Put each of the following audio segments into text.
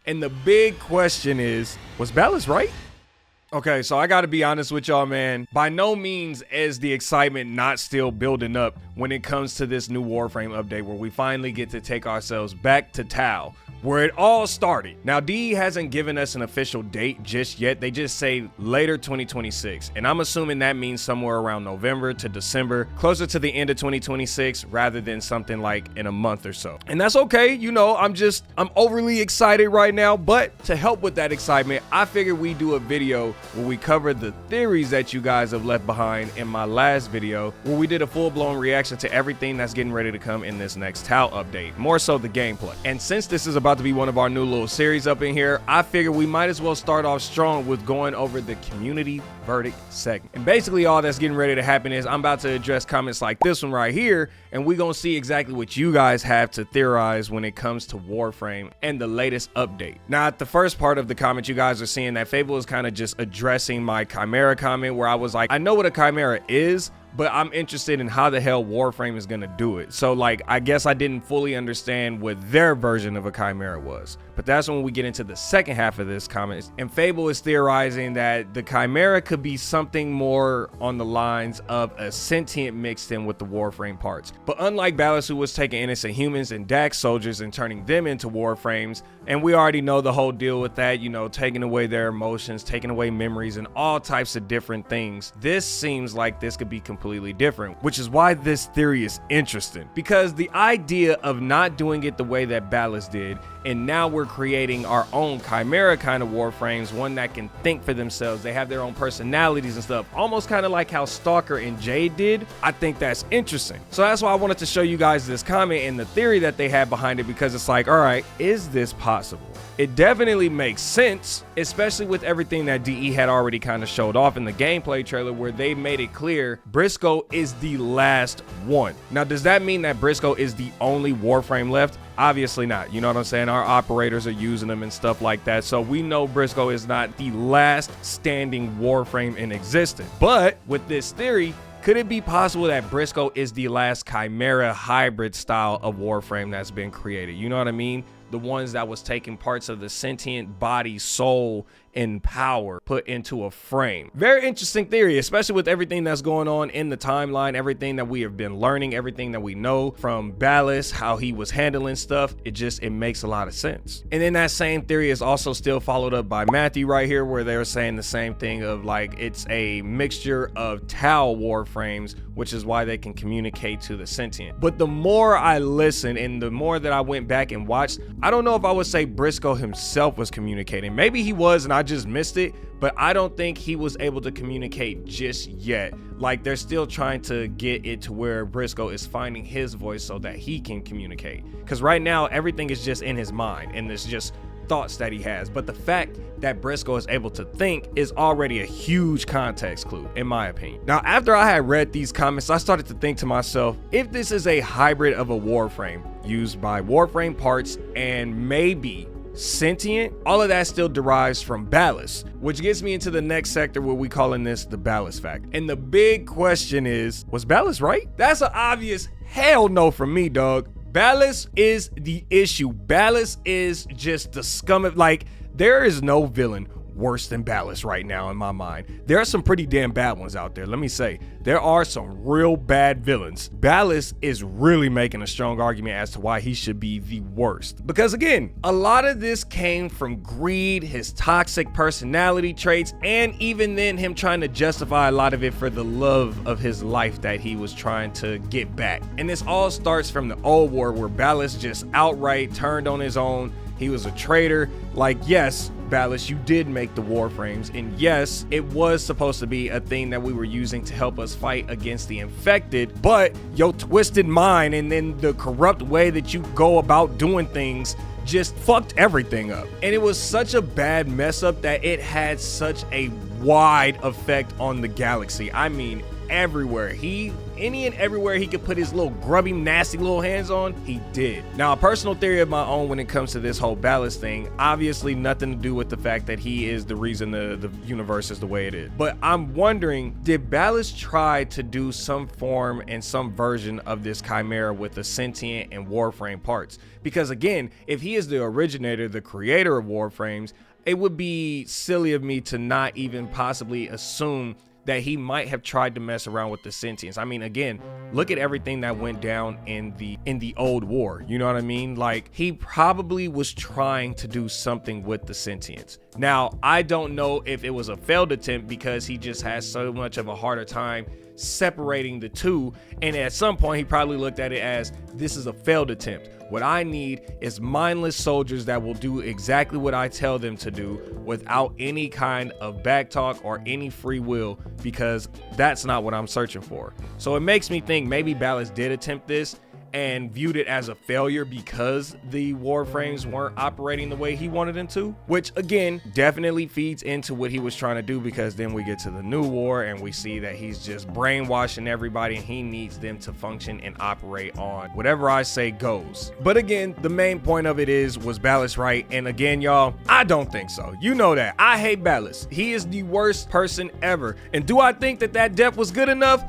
And the big question is, was Ballas right? Okay, so I gotta be honest with y'all, man. By no means is the excitement not still building up when it comes to this new Warframe update where we finally get to take ourselves back to Tau, where it all started. Now, DE hasn't given us an official date just yet. They just say later 2026. And I'm assuming that means somewhere around November to December, closer to the end of 2026 rather than something like in a month or so. And that's okay. You know, I'm overly excited right now. But to help with that excitement, I figured we do a video where we cover the theories that you guys have left behind in my last video, where we did a full-blown reaction to everything that's getting ready to come in this next Tau update, more so the gameplay. And since this is about to be one of our new little series up in here, I figured we might as well start off strong with going over the community verdict segment. And basically all that's getting ready to happen is I'm about to address comments like this one right here, and we're gonna see exactly what you guys have to theorize when it comes to Warframe and the latest update. Now, at the first part of the comment, you guys are seeing that Fable is kind of just addressing my Chimera comment, where I was like, I know what a Chimera is, but I'm interested in how the hell Warframe is gonna do it. So like, I guess I didn't fully understand what their version of a Chimera was. But that's when we get into the second half of this comment. And Fable is theorizing that the Chimera could be something more on the lines of a sentient mixed in with the Warframe parts. But unlike Ballas, who was taking innocent humans and Dax soldiers and turning them into Warframes, and we already know the whole deal with that, you know, taking away their emotions, taking away memories, and all types of different things. This seems like this could be completely different, which is why this theory is interesting. Because the idea of not doing it the way that Ballas did, and now we're creating our own Chimera kind of Warframes, one that can think for themselves, they have their own personalities and stuff, almost kind of like how Stalker and Jade did. I think that's interesting. So that's why I wanted to show you guys this comment and the theory that they had behind it, because it's like, all right, is this possible? It definitely makes sense, especially with everything that DE had already kind of showed off in the gameplay trailer, where they made it clear Brysko is the last one. Now, does that mean that Brysko is the only Warframe left? Obviously not. You know what I'm saying? Our operators are using them and stuff like that. So we know Brysko is not the last standing Warframe in existence. But with this theory, could it be possible that Brysko is the last Chimera hybrid style of Warframe that's been created? You know what I mean? The ones that was taking parts of the sentient body, soul, and power put into a frame. Very interesting theory, especially with everything that's going on in the timeline, everything that we have been learning, everything that we know from Ballas, how he was handling stuff. It makes a lot of sense. And then that same theory is also still followed up by Matthew right here, where they're saying the same thing of like, it's a mixture of Tau Warframes, which is why they can communicate to the sentient. But the more I listened and the more that I went back and watched, I don't know if I would say Brysko himself was communicating. Maybe he was and I just missed it, but I don't think he was able to communicate just yet. Like, they're still trying to get it to where Brysko is finding his voice so that he can communicate. Because right now, everything is just in his mind and it's just thoughts that he has. But the fact that Brysko is able to think is already a huge context clue, in my opinion. Now, after I had read these comments, I started to think to myself, if this is a hybrid of a Warframe used by Warframe parts and maybe sentient, all of that still derives from Ballas, which gets me into the next sector where we calling this the Ballas fact. And the big question is, was Ballas right? That's an obvious hell no from me, dog. Ballas is the issue. Ballas is just the scum of, like, there is no villain worse than Ballas right now in my mind. There are some pretty damn bad ones out there. Let me say, there are some real bad villains. Ballas is really making a strong argument as to why he should be the worst. Because again, a lot of this came from greed, his toxic personality traits, and even then him trying to justify a lot of it for the love of his life that he was trying to get back. And this all starts from the old war where Ballas just outright turned on his own. He was a traitor. Like, yes, Ballas, you did make the Warframes, and yes, it was supposed to be a thing that we were using to help us fight against the infected, but your twisted mind and then the corrupt way that you go about doing things just fucked everything up. And it was such a bad mess up that it had such a wide effect on the galaxy. I mean, everywhere. He any and everywhere he could put his little grubby, nasty little hands on, he did. Now, a personal theory of my own when it comes to this whole ballas thing, obviously nothing to do with the fact that he is the reason the universe is the way it is. But I'm wondering, did Ballas try to do some form and some version of this Chimera with the sentient and Warframe parts? Because again, if he is the originator, the creator of Warframes, it would be silly of me to not even possibly assume that he might have tried to mess around with the sentience. I mean, again, look at everything that went down in the old war. You know what I mean? Like, he probably was trying to do something with the sentience. Now, I don't know if it was a failed attempt because he just has so much of a harder time separating the two, and at some point he probably looked at it as, this is a failed attempt. What I need is mindless soldiers that will do exactly what I tell them to do without any kind of backtalk or any free will, because that's not what I'm searching for. So it makes me think maybe Ballas did attempt this and viewed it as a failure because the Warframes weren't operating the way he wanted them to, which again definitely feeds into what he was trying to do, because then we get to the new war and we see that he's just brainwashing everybody and he needs them to function and operate on whatever I say goes. But again, the main point of it is, was Ballas right? And again, y'all, I don't think so. You know that I hate Ballas. He is the worst person ever. And do I think that death was good enough?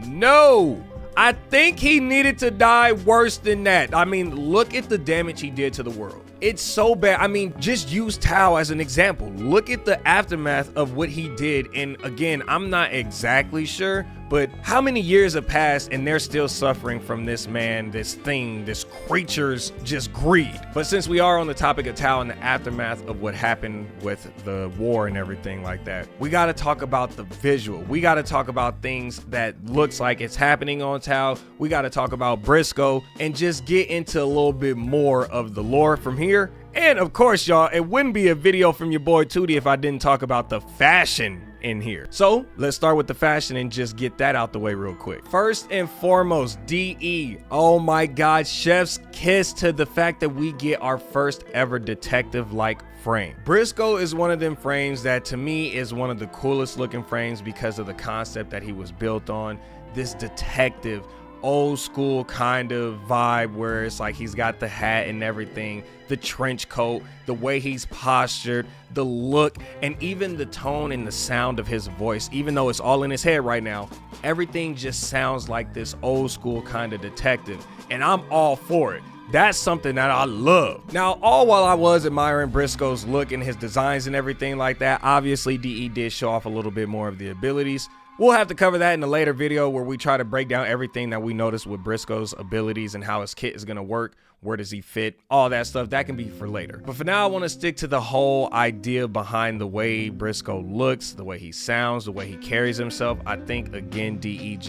No. I think he needed to die worse than that. I mean, look at the damage he did to the world. It's so bad. I mean, just use Tau as an example. Look at the aftermath of what he did. And again, I'm not exactly sure, but how many years have passed and they're still suffering from this man, this thing, this creature's just greed. But since we are on the topic of Tau and the aftermath of what happened with the war and everything like that, we got to talk about the visual. We got to talk about things that looks like it's happening on Tau. We got to talk about Brysko and just get into a little bit more of the lore from here. And of course, y'all, it wouldn't be a video from your boy Tutti if I didn't talk about the fashion in here. So let's start with the fashion and just get that out the way real quick. First and foremost, DE. Oh my God, chef's kiss to the fact that we get our first ever detective-like frame. Brysko is one of them frames that to me is one of the coolest looking frames because of the concept that he was built on. This detective, old school kind of vibe where it's like he's got the hat and everything, the trench coat, the way he's postured, the look, and even the tone and the sound of his voice. Even though it's all in his head right now, everything just sounds like this old school kind of detective, and I'm all for it. That's something that I love. Now, all while I was admiring Brysko's look and his designs and everything like that, obviously DE did show off a little bit more of the abilities. We'll have to cover that in a later video where we try to break down everything that we noticed with Brysko's abilities and how his kit is going to work. Where does he fit? All that stuff, that can be for later. But for now, I want to stick to the whole idea behind the way Brysko looks, the way he sounds, the way he carries himself. I think, again, DE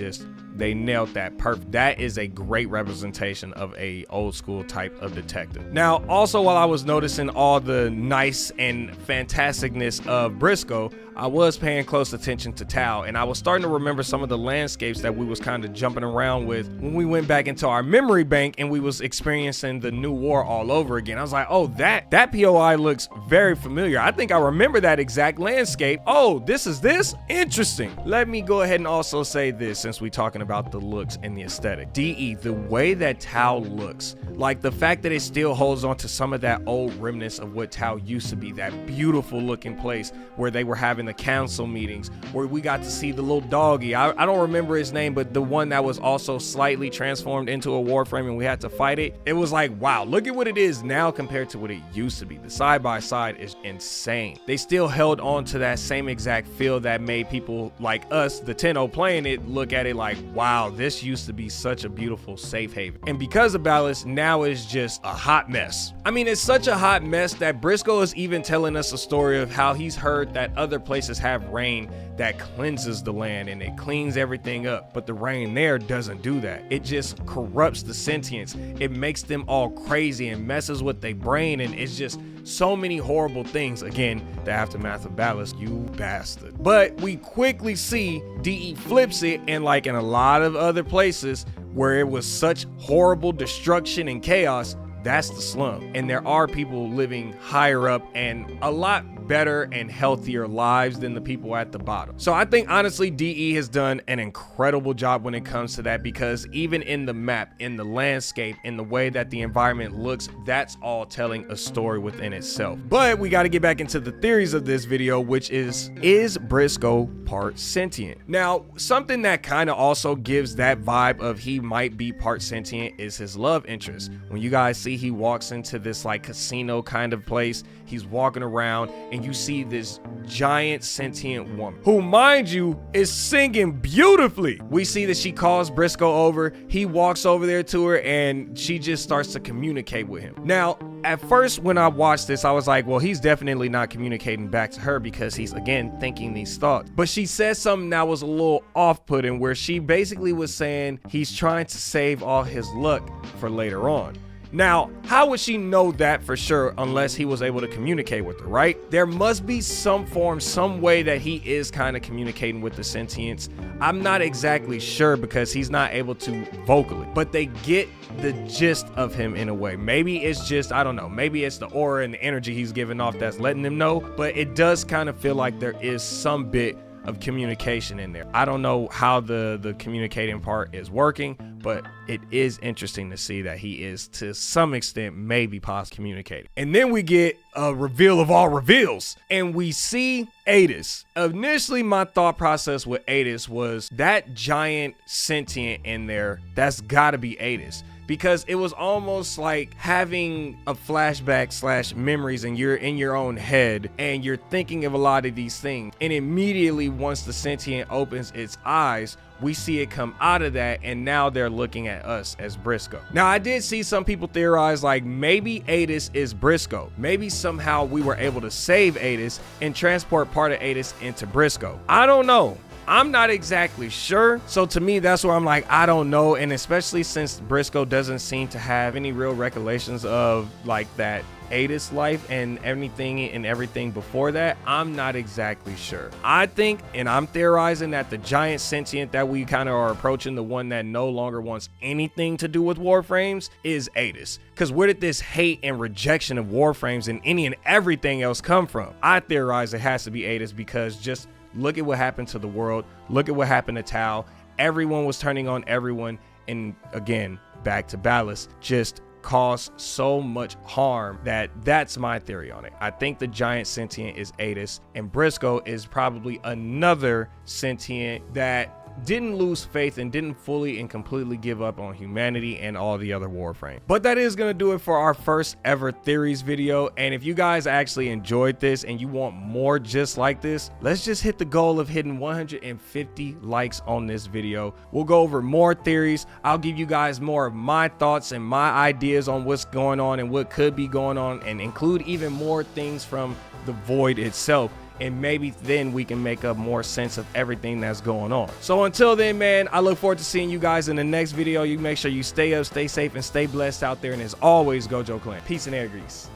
they nailed that perfect. That is a great representation of a old school type of detective. Now, also while I was noticing all the nice and fantasticness of Brysko, I was paying close attention to Tau, and I was starting to remember some of the landscapes that we was kind of jumping around with when we went back into our memory bank and we was experiencing the new war all over again. I was like, oh, that POI looks very familiar. I think I remember that exact landscape. Oh, this is this? Interesting. Let me go ahead and also say this since we talking about the looks and the aesthetic. DE, the way that Tau looks, like the fact that it still holds on to some of that old remnants of what Tau used to be, that beautiful looking place where they were having the council meetings, where we got to see the little doggy. I don't remember his name, but the one that was also slightly transformed into a Warframe and we had to fight it. It was like, wow, look at what it is now compared to what it used to be. The side by side is insane. They still held on to that same exact feel that made people like us, the 10-0 playing it, look at it like, wow, this used to be such a beautiful safe haven. And because of Ballas, now it's just a hot mess. I mean, it's such a hot mess that Brysko is even telling us a story of how he's heard that other places have rain that cleanses the land and it cleans everything up, but the rain there doesn't do that. It just corrupts the sentience. It makes them all crazy and messes with their brain, and it's just so many horrible things. Again, the aftermath of Ballas, you bastard. But we quickly see DE flips it, and like in a lot of other places where it was such horrible destruction and chaos, that's the slum. And there are people living higher up and a lot better and healthier lives than the people at the bottom. So I think honestly DE has done an incredible job when it comes to that, because even in the map, in the landscape, in the way that the environment looks, that's all telling a story within itself. But we got to get back into the theories of this video, which is Brysko part sentient? Now, something that kind of also gives that vibe of he might be part sentient is his love interest. When you guys see he walks into this like casino kind of place, he's walking around and you see this giant sentient woman who, mind you, is singing beautifully. We see that she calls Brysko over. He walks over there to her and she just starts to communicate with him. Now, at first when I watched this, I was like, well, he's definitely not communicating back to her because he's, again, thinking these thoughts. But she said something that was a little off-putting, where she basically was saying he's trying to save all his luck for later on. Now, how would she know that for sure unless he was able to communicate with her, right? There must be some form, some way that he is kind of communicating with the sentients. I'm not exactly sure because he's not able to vocally, but they get the gist of him in a way. Maybe it's just, I don't know, maybe it's the aura and the energy he's giving off that's letting them know, but it does kind of feel like there is some bit of communication in there. I don't know how the communicating part is working, but it is interesting to see that he is to some extent maybe possibly communicating. And then we get a reveal of all reveals and we see Adis. Initially my thought process with Adis was that giant sentient in there, that's gotta be Adis, because it was almost like having a flashback slash memories and you're in your own head and you're thinking of a lot of these things, and immediately once the sentient opens its eyes, we see it come out of that, and now they're looking at us as Brysko. Now, I did see some people theorize like maybe Adis is Brysko. Maybe somehow we were able to save Adis and transport part of Adis into Brysko. I don't know. I'm not exactly sure. So to me, that's where I'm like, I don't know. And especially since Brysko doesn't seem to have any real recollections of like that Adis life and everything before that, I'm not exactly sure. I think, and I'm theorizing, that the giant sentient that we kind of are approaching, the one that no longer wants anything to do with Warframes, is Adis. Because where did this hate and rejection of Warframes and any and everything else come from? I theorize it has to be Adis, because just look at what happened to the world. Look at what happened to Tau. Everyone was turning on everyone. And again, back to ballas, just caused so much harm. That's my theory on it. I think the giant sentient is Adis, and Brysko is probably another sentient that didn't lose faith and didn't fully and completely give up on humanity and all the other Warframe. But that is gonna do it for our first ever theories video. And if you guys actually enjoyed this and you want more just like this, let's just hit the goal of hitting 150 likes on this video. We'll go over more theories. I'll give you guys more of my thoughts and my ideas on what's going on and what could be going on, and include even more things from the void itself. And maybe then we can make a more sense of everything that's going on. So until then, man, I look forward to seeing you guys in the next video. You make sure you stay up, stay safe, and stay blessed out there. And as always, Gojo Clan. Peace and air grease.